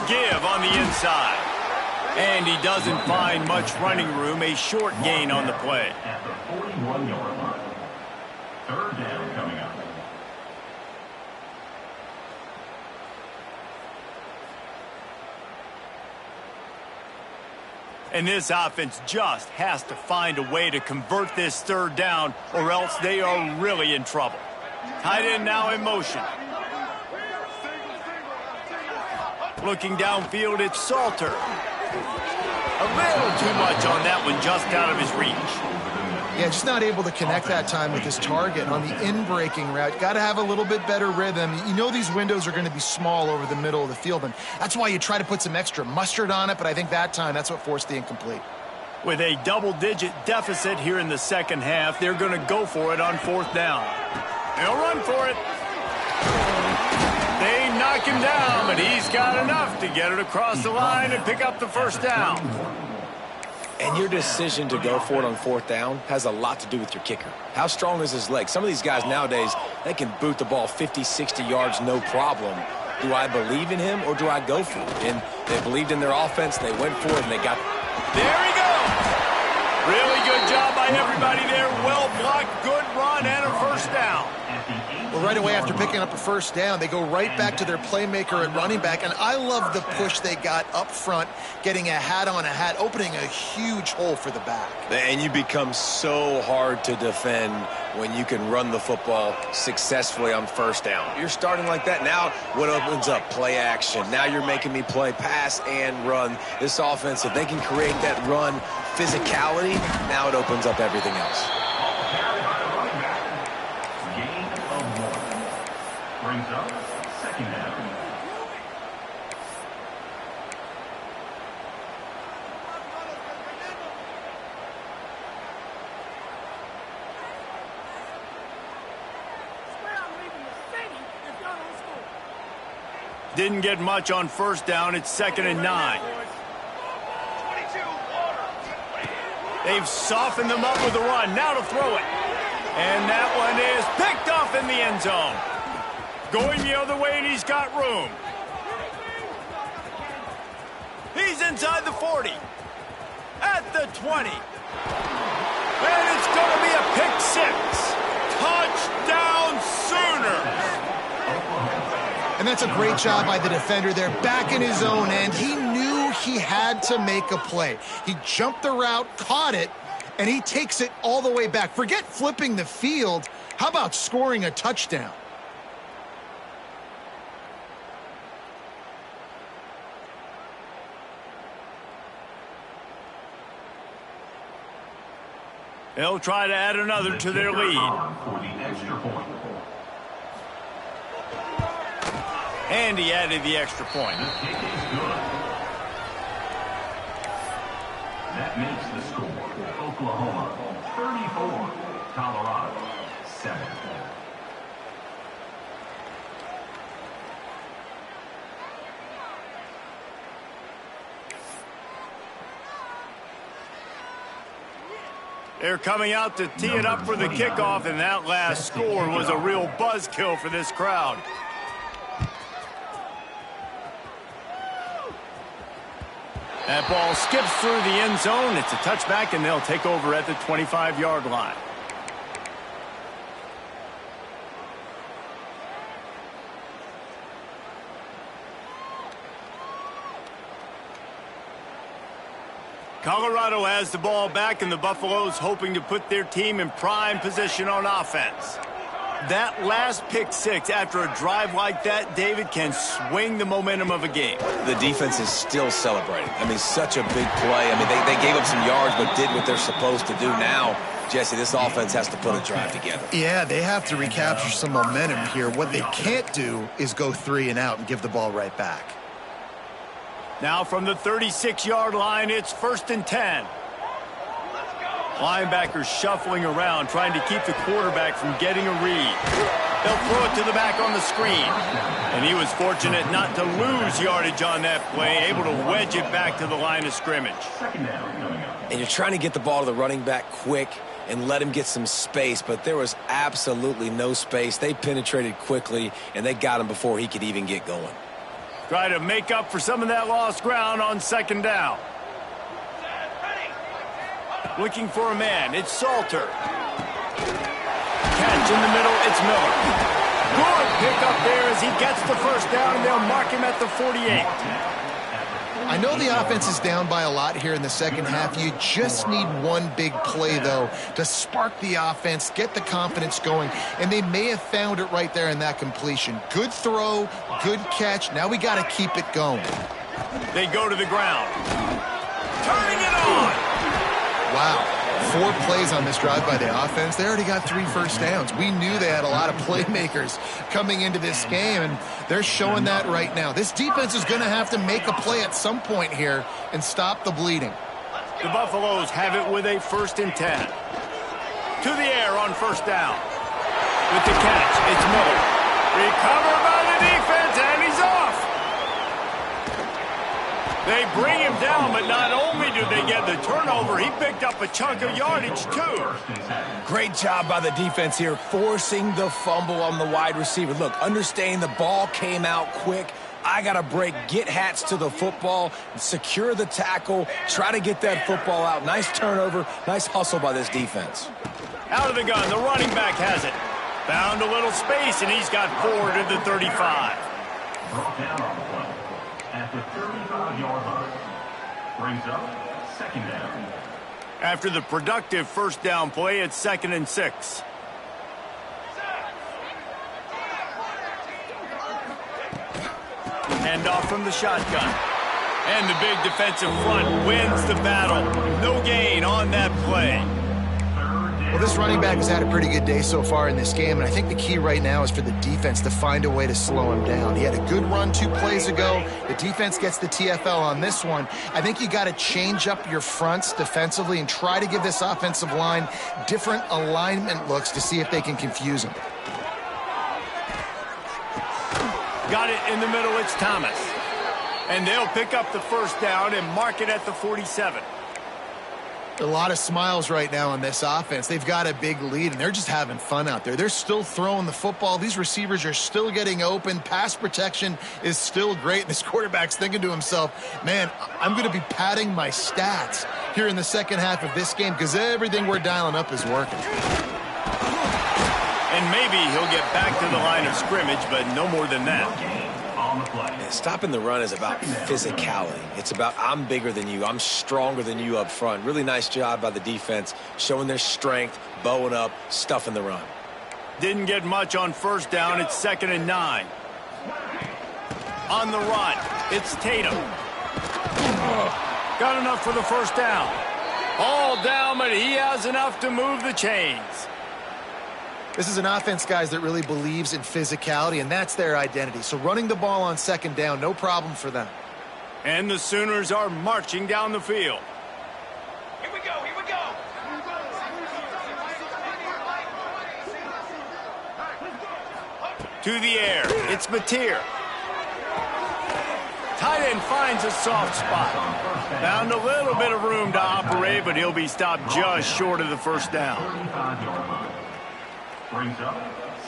Give on the inside. And he doesn't find much running room. A short gain on the play. At the 41-yard line. 3rd down coming up. And this offense just has to find a way to convert this 3rd down, or else they are really in trouble. Tight end now in motion. Looking downfield, it's Salter. A little too much on that one, just out of his reach. Yeah, just not able to connect that time with his target on the in-breaking route. Got to have a little bit better rhythm. You know these windows are going to be small over the middle of the field, and that's why you try to put some extra mustard on it, but I think that time that's what forced the incomplete. With a double-digit deficit here in the 2nd half, they're going to go for it on 4th down. They'll run for it. They knock him down, but he's got enough to get it across the line and pick up the 1st down. And your decision to go for it on 4th down has a lot to do with your kicker. How strong is his leg? Some of these guys nowadays, they can boot the ball 50, 60 yards, no problem. Do I believe in him or do I go for it? And they believed in their offense, they went for it, and they got... There he goes! Really good job by everybody there. Well blocked, good run, and a 1st down. Well, right away after picking up a 1st down, they go right back to their playmaker at running back, and I love the push they got up front, getting a hat on a hat, opening a huge hole for the back. And you become so hard to defend when you can run the football successfully on 1st down. You're starting like that. Now what opens up? Play action. Now you're making me play pass and run. This offense, if they can create that run physicality, now it opens up everything else. Brings up 2nd down. Didn't get much on 1st down. It's 2nd and 9. They've softened them up with a run. Now to throw it. And that one is picked off in the end zone. Going the other way, and he's got room. He's inside the 40. At the 20. And it's going to be a pick 6. Touchdown Sooners. And that's a great job by the defender there, back in his own end. He knew he had to make a play. He jumped the route, caught it, and he takes it all the way back. Forget flipping the field. How about scoring a touchdown? They'll try to add another to their lead. For the extra point. And he added the extra point. The kick is good. That makes the score. Oklahoma 34, Colorado 7. They're coming out to tee it up for the kickoff, and that last score was a real buzzkill for this crowd. That ball skips through the end zone. It's a touchback, and they'll take over at the 25-yard line. Colorado has the ball back, and the Buffaloes hoping to put their team in prime position on offense. That last pick six after a drive like that, David, can swing the momentum of a game. The defense is still celebrating. I mean, such a big play. I mean, they gave up some yards but did what they're supposed to do. Now, Jesse, this offense has to put a drive together. Yeah, they have to recapture some momentum here. What they can't do is go 3 and out and give the ball right back. Now from the 36-yard line, it's 1st and 10. Linebackers shuffling around, trying to keep the quarterback from getting a read. They'll throw it to the back on the screen. And he was fortunate not to lose yardage on that play, able to wedge it back to the line of scrimmage. And you're trying to get the ball to the running back quick and let him get some space, but there was absolutely no space. They penetrated quickly, and they got him before he could even get going. Try to make up for some of that lost ground on 2nd down. Looking for a man, it's Salter. Catch in the middle, it's Miller. Good pick up there as he gets the 1st down, and they'll mark him at the 48. I know the offense is down by a lot here in the second half. You just need one big play, though, to spark the offense, get the confidence going, and they may have found it right there in that completion. Good throw, good catch. Now we got to keep it going. They go to the ground. Turning it on. Wow. 4 plays on this drive by the offense. They already got 3 first downs. We knew they had a lot of playmakers coming into this game, and they're showing that right now. This defense is going to have to make a play at some point here and stop the bleeding. The Buffaloes have it with a 1st and 10. To the air on 1st down. With the catch, it's Miller. Recovered by the defense, and he's off. They bring him down, but not only do they get the turnover, he picked up a chunk of yardage, too. Great job by the defense here, forcing the fumble on the wide receiver. Look, understanding the ball came out quick. I got to break, get hats to the football, secure the tackle, try to get that football out. Nice turnover, nice hustle by this defense. Out of the gun, the running back has it. Found a little space, and he's got 4 to the 35. At the 35-yard line. Brings up 2nd down. After the productive 1st down play, it's 2nd and 6. Handoff from the shotgun. And the big defensive front wins the battle. No gain on that play. Well, this running back has had a pretty good day so far in this game, and I think the key right now is for the defense to find a way to slow him down. He had a good run 2 plays ago. The defense gets the TFL on this one. I think you got to change up your fronts defensively and try to give this offensive line different alignment looks to see if they can confuse him. Got it in the middle, it's Thomas. And they'll pick up the 1st down and mark it at the 47. A lot of smiles right now on this offense. They've got a big lead, and they're just having fun out there. They're still throwing the football. These receivers are still getting open. Pass protection is still great. This quarterback's thinking to himself, man, I'm going to be padding my stats here in the second half of this game because everything we're dialing up is working. And maybe he'll get back to the line of scrimmage, but no more than that. Stopping the run is about physicality. It's about I'm bigger than you. I'm stronger than you up front. Really nice job by the defense, showing their strength, bowing up, stuffing the run. Didn't get much on 1st down. It's 2nd and 9. On the run, it's Tatum. Got enough for the 1st down. All down, but he has enough to move the chains. This is an offense, guys, that really believes in physicality, and that's their identity. So running the ball on 2nd down, no problem for them. And the Sooners are marching down the field. Here we go, here we go. To the air, it's Mateer. Tight end finds a soft spot. Found a little bit of room to operate, but he'll be stopped just short of the 1st down. Brings up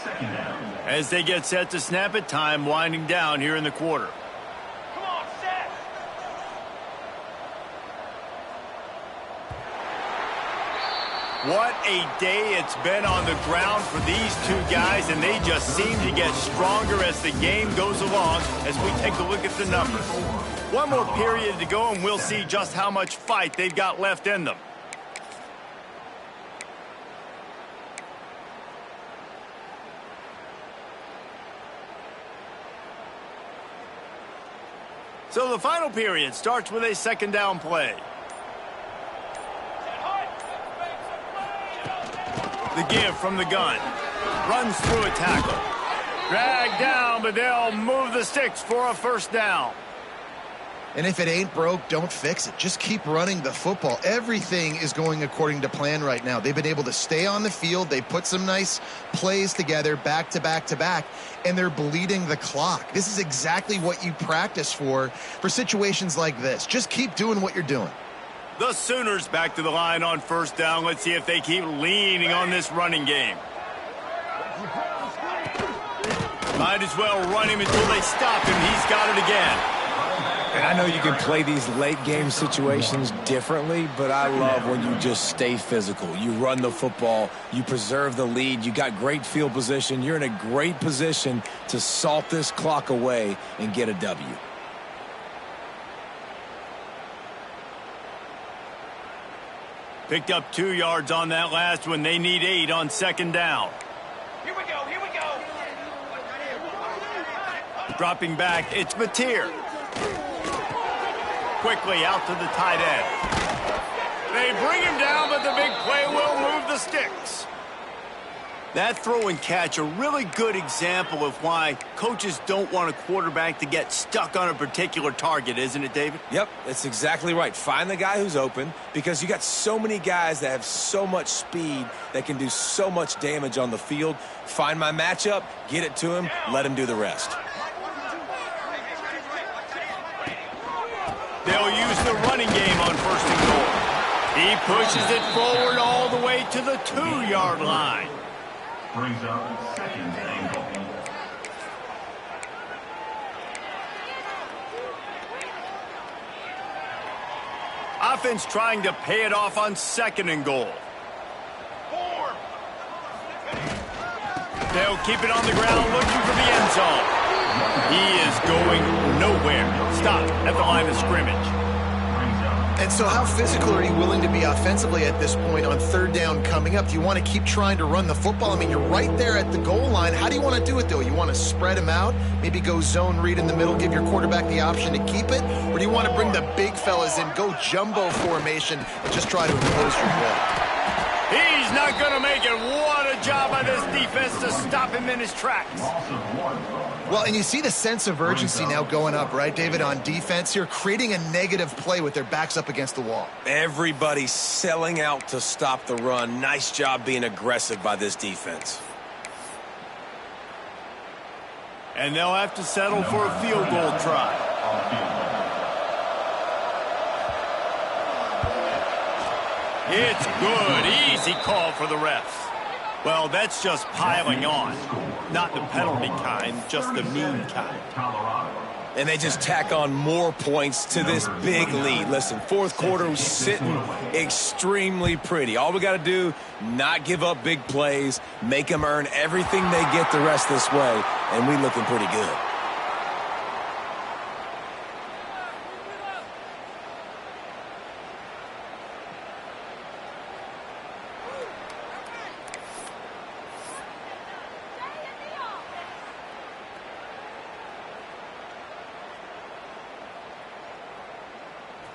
2nd down. As they get set to snap it, time winding down here in the quarter. Come on, set. What a day it's been on the ground for these two guys, and they just seem to get stronger as the game goes along as we take a look at the numbers. One more period to go, and we'll see just how much fight they've got left in them. So the final period starts with a second down play. The give from the gun. Runs through a tackle. Dragged down, but they'll move the sticks for a first down. And if it ain't broke, don't fix it. Just keep running the football. Everything is going according to plan right now. They've been able to stay on the field. They put some nice plays together back to back to back, and they're bleeding the clock. This is exactly what you practice for situations like this. Just keep doing what you're doing. The Sooners back to the line on first down. Let's see if they keep leaning on this running game. Might as well run him until they stop him. He's got it again. And I know you can play these late game situations differently, but I love when you just stay physical. You run the football, you preserve the lead, you got great field position. You're in a great position to salt this clock away and get a W. Picked up 2 yards on that last one. They need 8 on second down. Here we go, here we go. Dropping back, it's Mateer. Quickly out to the tight end. They bring him down, but the big play will move the sticks. That throw and catch, a really good example of why coaches don't want a quarterback to get stuck on a particular target, isn't it, David? Yep, that's exactly right. Find the guy who's open, because you got so many guys that have so much speed that can do so much damage on the field. Find my matchup, get it to him, let him do the rest. They'll use the running game on first and goal. He pushes it forward all the way to the 2-yard line. Brings up second and goal. Offense trying to pay it off on second and goal. They'll keep it on the ground looking for the end zone. He is going nowhere. Stop at the line of scrimmage. And so how physical are you willing to be offensively at this point on third down coming up? Do you want to keep trying to run the football? I mean, you're right there at the goal line. How do you want to do it, though? You want to spread him out, maybe go zone read in the middle, give your quarterback the option to keep it? Or do you want to bring the big fellas in, go jumbo formation, and just try to impose your will? He's not going to make it. What a job by this defense to stop him in his tracks. Well, and you see the sense of urgency now going up, right, David, on defense here, creating a negative play with their backs up against the wall. Everybody's selling out to stop the run. Nice job being aggressive by this defense. And they'll have to settle for a field goal try. It's good. Easy call for the refs. Well, that's just piling on. Not the penalty kind, just the mean kind. And they just tack on more points to this big lead. Listen, fourth quarter was sitting extremely pretty. All we got to do, not give up big plays, make them earn everything they get the rest this way, and we looking pretty good.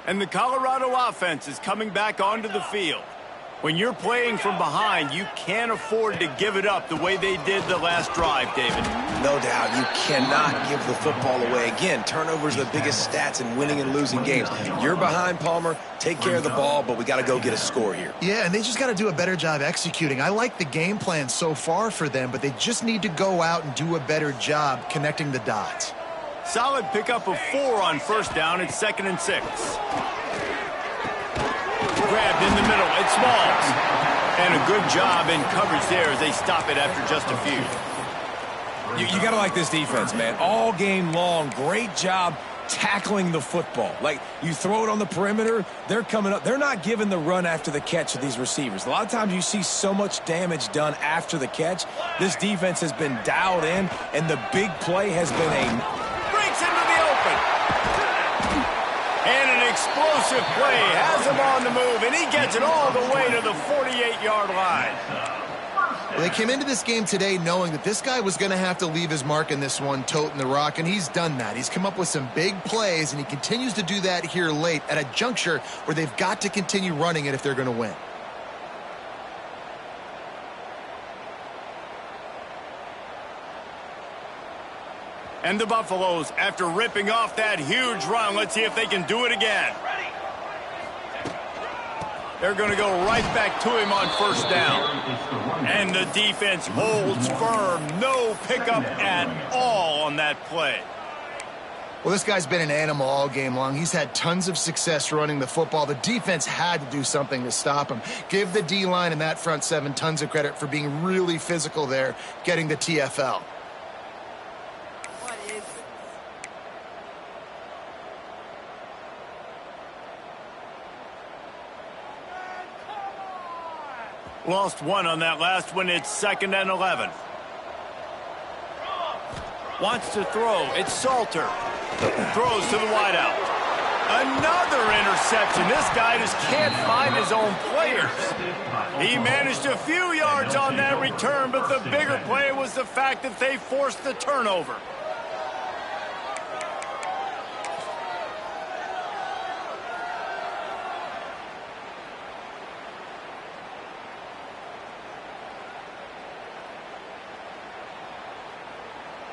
And the Colorado offense is coming back onto the field. When you're playing from behind, you can't afford to give it up the way they did the last drive, David. No doubt, you cannot give the football away. Again, turnovers are the biggest stats in winning and losing games. You're behind, Palmer. Take care of the ball, but we got to go get a score here. Yeah, and they just got to do a better job executing. I like the game plan so far for them, but they just need to go out and do a better job connecting the dots. Solid pickup of 4 on first down. It's 2nd and 6. Grabbed in the middle. It's Smalls. And a good job in coverage there as they stop it after just a few. You got to like this defense, man. All game long, great job tackling the football. Like, you throw it on the perimeter, they're coming up. They're not giving the run after the catch to these receivers. A lot of times you see so much damage done after the catch. This defense has been dialed in, and the big play has been breaks into the open. And an explosive play has him on the move, and he gets it all the way to the 48-yard line. Well, they came into this game today knowing that this guy was going to have to leave his mark in this one, toting the rock, and he's done that. He's come up with some big plays, and he continues to do that here late at a juncture where they've got to continue running it if they're going to win. And the Buffaloes, after ripping off that huge run, let's see if they can do it again. They're going to go right back to him on first down. And the defense holds firm. No pickup at all on that play. Well, this guy's been an animal all game long. He's had tons of success running the football. The defense had to do something to stop him. Give the D-line and that front seven tons of credit for being really physical there, getting the TFL. Lost one on that last one. It's 2nd and 11. Wants to throw. It's Salter. Throws to the wideout. Another interception. This guy just can't find his own players. He managed a few yards on that return, but the bigger play was the fact that they forced the turnover.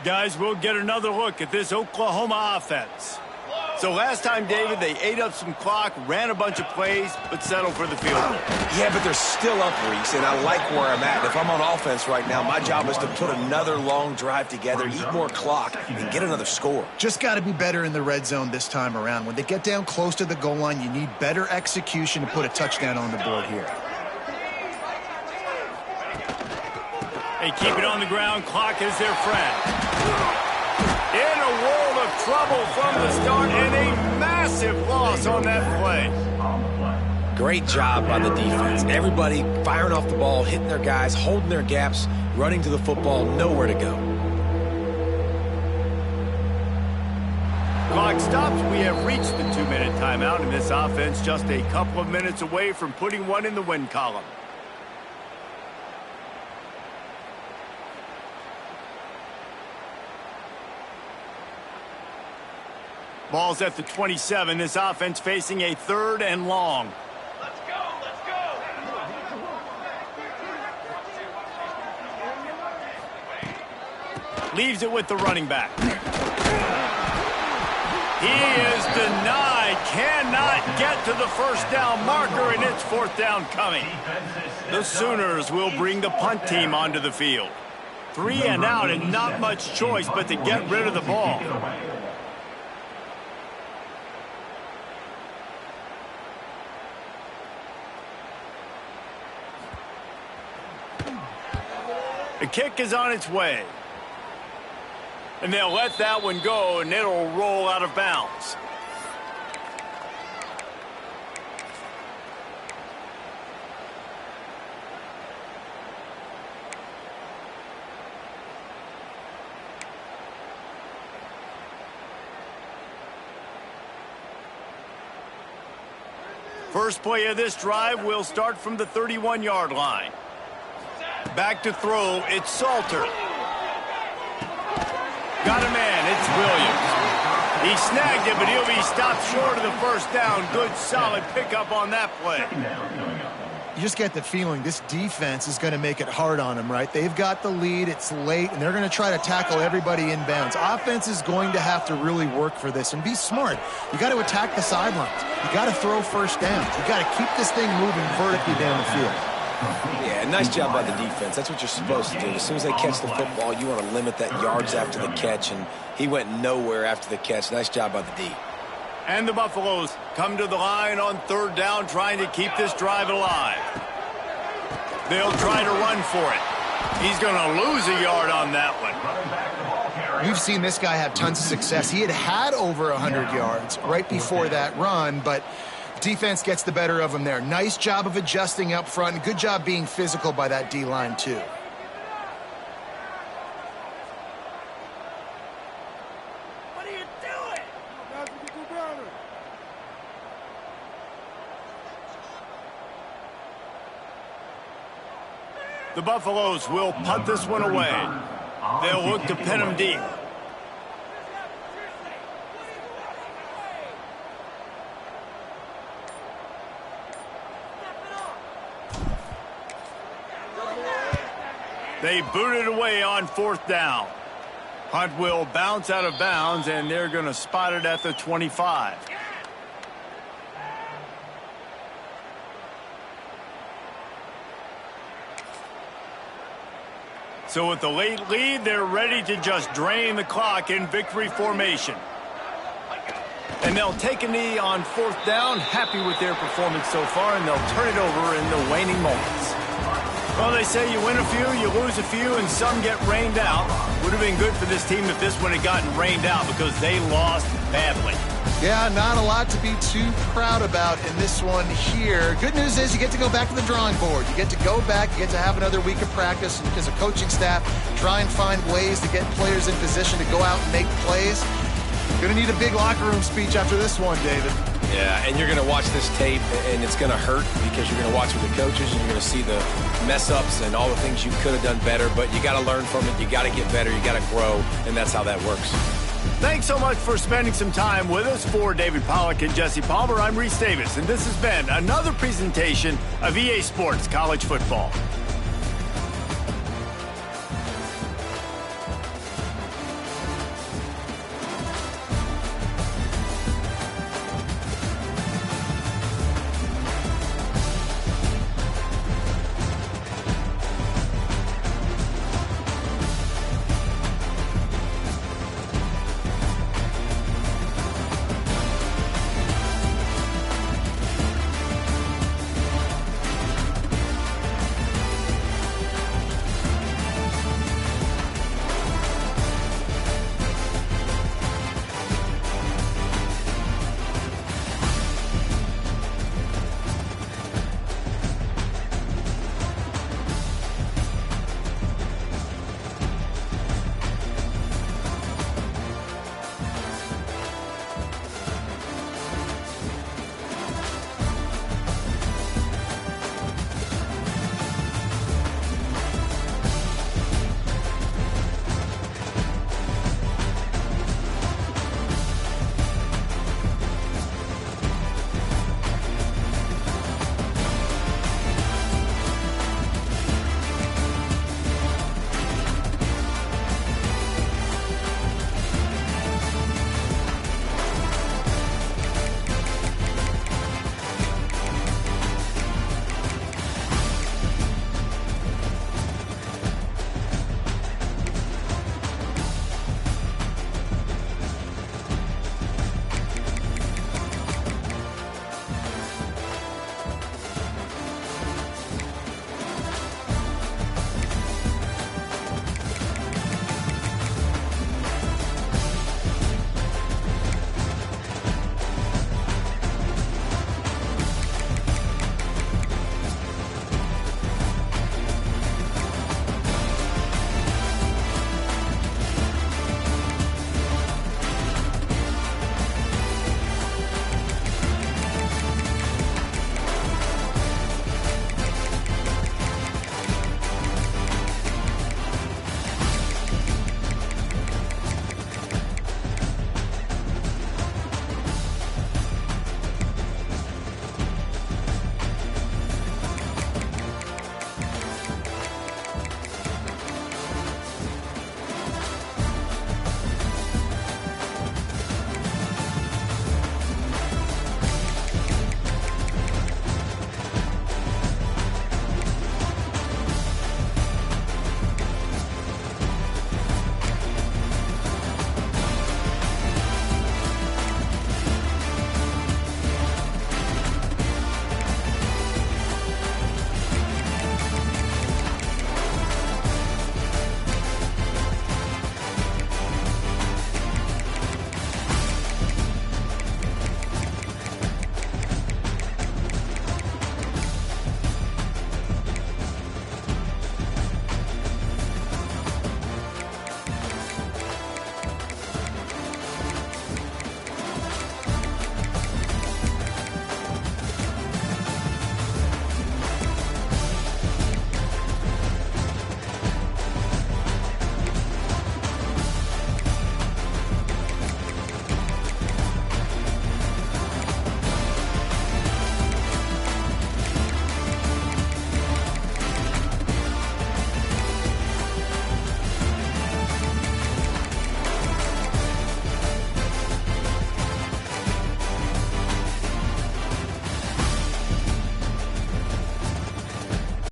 Guys, we'll get another look at this Oklahoma offense. So last time, David, they ate up some clock, ran a bunch of plays, but settled for the field goal. Yeah, but they're still up, Reese, and I like where I'm at. If I'm on offense right now, my job is to put another long drive together, eat more clock, and get another score. Just got to be better in the red zone this time around. When they get down close to the goal line, you need better execution to put a touchdown on the board here. They keep it on the ground. Clock is their friend. In a world of trouble from the start, and a massive loss on that play. Great job by the defense. Everybody firing off the ball, hitting their guys, holding their gaps, running to the football, nowhere to go. Clock stops. We have reached the 2-minute timeout, and this offense just a couple of minutes away from putting one in the win column. Ball's at the 27. This offense facing a 3rd and long. Let's go, let's go. Leaves it with the running back. He is denied. Cannot get to the first down marker, and it's 4th down coming. The Sooners will bring the punt team onto the field. 3 and out, and not much choice but to get rid of the ball. The kick is on its way. And they'll let that one go, and it'll roll out of bounds. First play of this drive will start from the 31-yard line. Back to throw, it's Salter. Got a man, it's Williams. He snagged it, but he'll be stopped short of the first down. Good, solid pickup on that play. You just get the feeling this defense is going to make it hard on them, right? They've got the lead, it's late, and they're going to try to tackle everybody inbounds. Offense is going to have to really work for this and be smart. You got to attack the sidelines. You got to throw first downs. You got to keep this thing moving vertically down the field. Yeah, nice job by the defense. That's what you're supposed to do. As soon as they catch the football, you want to limit that yards after the catch, and he went nowhere after the catch. Nice job by the D. And the Buffaloes come to the line on 3rd down, trying to keep this drive alive. They'll try to run for it. He's going to lose a yard on that one. We've seen this guy have tons of success. He had over 100 yards right before that run, but defense gets the better of him there. Nice job of adjusting up front, and good job being physical by that D-line too. What are you doing? The Buffaloes will punt this one away. They'll look to pin him deep. They boot it away on 4th down. Hunt will bounce out of bounds, and they're going to spot it at the 25. So with the late lead, they're ready to just drain the clock in victory formation. And they'll take a knee on 4th down, happy with their performance so far, and they'll turn it over in the waning moments. Well, they say you win a few, you lose a few, and some get rained out. Would have been good for this team if this one had gotten rained out because they lost badly. Yeah, not a lot to be too proud about in this one here. Good news is you get to go back to the drawing board. You get to go back, you get to have another week of practice, and as a coaching staff, try and find ways to get players in position to go out and make plays. Gonna need a big locker room speech after this one, David. Yeah, and you're going to watch this tape, and it's going to hurt because you're going to watch with the coaches, and you're going to see the mess-ups and all the things you could have done better, but you got to learn from it. You got to get better. You got to grow, and that's how that works. Thanks so much for spending some time with us. For David Pollack and Jesse Palmer, I'm Reese Davis, and this has been another presentation of EA Sports College Football.